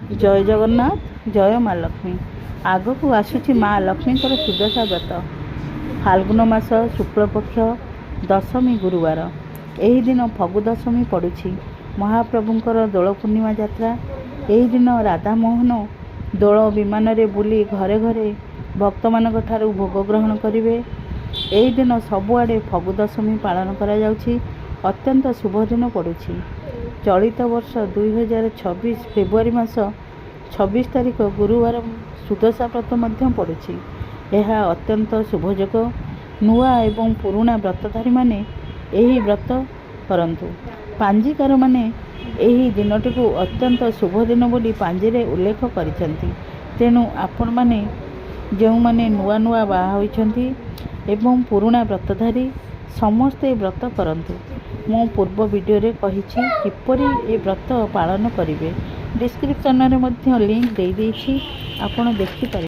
जय जगन्नाथ जय माँ लक्ष्मी। आगक आसूची माँ लक्ष्मीकर सुदशा व्रत फाल्गुन मास शुक्लपक्ष दशमी गुरुवार। यही दिन फगु दशमी पड़ुछि। महाप्रभुंकर दोल पूर्णिमा यात्रा। यही दिन राधामोहन दोल विमान रे बुली घरे घरे भक्त मानक ठारू भोग ग्रहण करिवे। यही दिन सबुआडे फगु दशमी पालन करा जाउछि। अत्यंत शुभ दिन पड़ुछि। चलित वर्ष 2026 फेब्रुआरी मास 26 तारिख गुरुवार सुदशा व्रत मध्य पड़ुछि। यह अत्यंत शुभयोग। नुआ एवं पुराणा व्रतधारी माने यही व्रत करंतु। पांजीकार माने यही दिनटी को अत्यंत शुभ दिन बोली पांजीरे उल्लेख करिसेंती। तेणु आपण माने जो माने नुआ नुआ बाहा होइछंती एवं पुराणा व्रतधारी समस्ते व्रत करंतु। मो पूर्व वीडियो रे कहिछि किपरि ए व्रत पालन करिवे। डिस्क्रिप्शन रे मध्य लिंक दे देछि, आपण देखि पारे।